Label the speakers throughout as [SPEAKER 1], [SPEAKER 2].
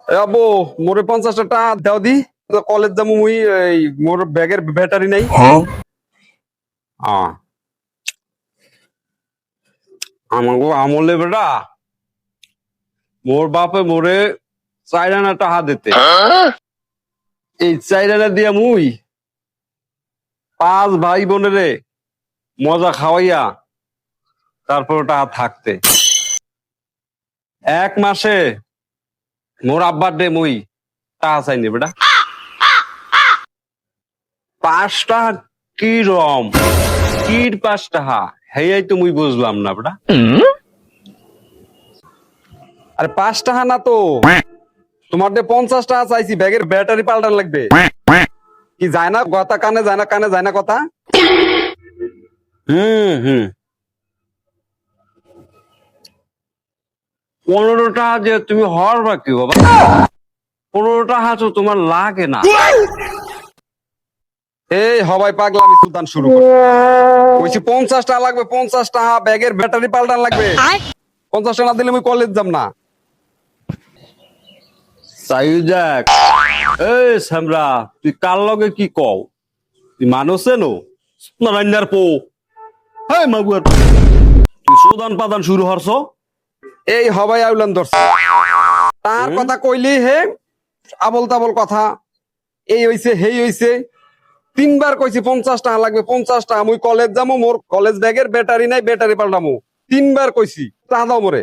[SPEAKER 1] আবো মোরে 50 টাকা দাও দি কলেজ যাবো মুই এই মোর ব্যাগের ব্যাটারি নাই আমাগো আমলে বেটা মোর বাপে মোরে 4 আনা টাকা দিতে এই 4 আনা দিয়া মুই 5 ভাই বোনেরে মজা খাওয়াইয়া তারপর টাকা থাকতে 1 মাসে মোর আব্বার ডে মুই টাকা চাইনি বেটা 5 টাকা কি রম কির 5 টাকা হেয়াই তো মুই বুঝলাম না বেটা আরে 5 টাকা না তো তোমার দিয়ে 50 টাকা চাইছি ব্যাগের ব্যাটারি পাল্টান লাগবে কি যায় না কথা কানে যায় না কানে যায় না কথা হুম 15 টাকা যে তুমি হরবা কি বাবা 15 টাকা তো তোমার লাগে না এই হবাই পাগলা আমি সুলতান শুরু কর কইছি 50 টাকা লাগবে 50 টাকা ব্যাগের ব্যাটারি পাল্টান লাগবে 50 টাকা না দিলে আমি কলেজ যাব না সাইজাক এই সামরা তুই কার লগে কি কও তুই মানুষ নো নারায়ণার পো হেই মাগুয়ার তুই সুদান পাদান শুরু হরছ এই হবাই আউলান ধরছ তার কথা কইলি হে আবল তাবল কথা এই হইছে হেই হইছে 3 বার কইছি 50 টাকা লাগবে 50 টাকা মুই কলেজ যাবো মোর কলেজ ব্যাগের ব্যাটারি নাই ব্যাটারি পাল্টামু 3 বার কইছি টাকা দাও মোরে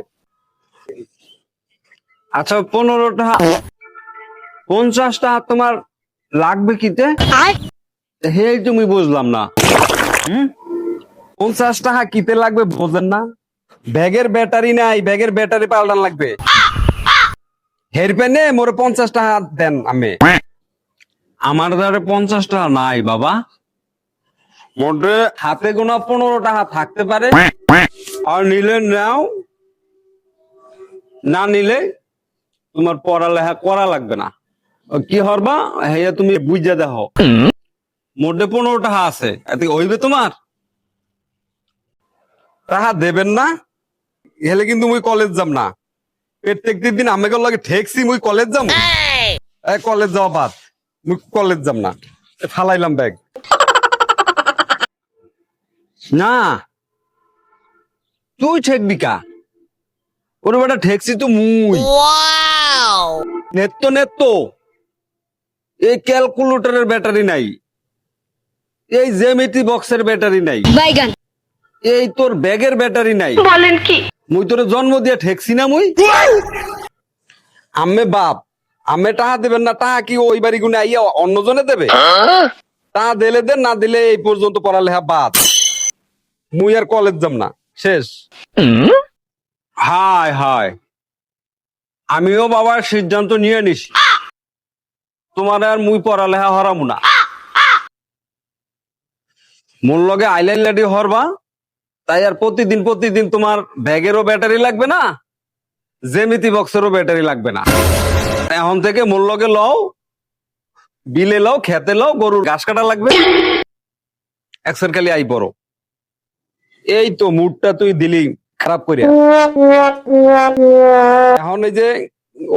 [SPEAKER 1] আচ্ছা 15 টাকা 50 টাকা তোমার লাগবে কিতে হেই তুমি বুঝলাম না 50 টাকা কিতে লাগবে বোঝেন না ব্যাগের ব্যাটারি নাই ব্যাগের ব্যাটারি পাল্টান লাগবে হেরপেনে মোরে 50 টাকা দেন আমি আমার দ্বারে 50 টাকা নাই বাবা মোটে হাতে গোনা 15 টাকা থাকতে পারে আর নিলে নাও না নিলে তোমার পড়ালেখা করা লাগবে না কি হরবা হেয়া তুমি বুঝা দেখো মোটে 15 টাকা আছে এতে হইবে তোমার টাকা দেবেন না হেলে কিন্তু মুই কলেজ যাব না প্রত্যেক দিন আমাকে লাগে ঠেকছি মুই কলেজ যাব কলেজ যাওয়া বাদ মুই কলেজ যাব না ফালাইলাম ব্যাগ না তুই ঠেকবি কা ওরে বেটা ঠেকছি তো মুই নেত্য এই ক্যালকুলেটরের ব্যাটারি নাই এই জ্যামিতি বক্সের ব্যাটারি নাই এই তোর ব্যাগের ব্যাটারি নাই বলেন কি মুই তোরে জন্ম দিয়া ঠেকছি না মুই আম্মে বাপ আম্মে টাকা দেবেন না টাকা কি ওই বাড়ি গুনে আইয়া অন্যজনে দেবে টাকা দিলে দেন না দিলে এই পর্যন্ত পড়ালেখা বাদ মুই আর কলেজ যাব না শেষ হায় হায় আমিও বাবার সিদ্ধান্ত নিয়ে নিছি তোমার আর মুই পড়ালেখা হরামু না মোর লগে আইলাইন লাডি হরবা তাই আর প্রতিদিন তোমার ব্যাগেরও ব্যাটারি লাগবে না জ্যামিতি বক্সেরও ব্যাটারি লাগবে না এখন থেকে মোর লগে লও বিলে লও খেতে লও গরুর ঘাস কাটা লাগবে একসের খালি আই পড়ো এই তো মুডটা তুই দিলি খারাপ করিয়া এখন এই যে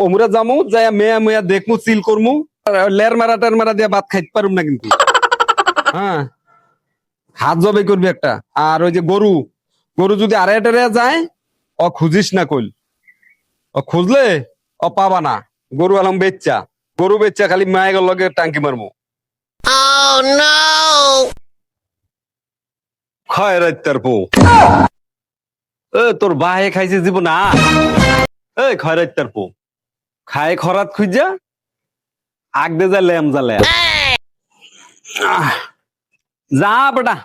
[SPEAKER 1] ওমরা যামু যাই মেয়া মেয়া দেখমু চিল করমু লের মারা টের মারা দিয়ে ভাত খাইতে পারুম না কিন্তু হ্যাঁ হাত জবে করবি একটা আর ওই যে গরু যদি আড়াই টেরিয়া যায় ও খুঁজিস না কইল ও খুঁজলে ও পাবা না গরু আলম গরু বেচ্চা খালি মায়ের লগে টাঙ্কি মারমু খয় রাইতার পো তোর বাহে খাইছে জীব না খয় রাইতার পো খায় খরাত খুঁজা আগ দে যা লেম যা বেটা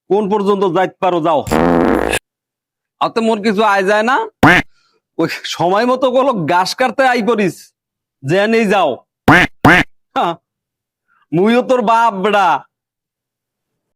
[SPEAKER 1] কোন পর্যন্ত যাইতে পারো যাও অত মোর কিছু আয় যায় না ওই সময় মতো বলো ঘাস কাটতে আই করিস যে নেই যাও মুইও তোর বাপ বেটা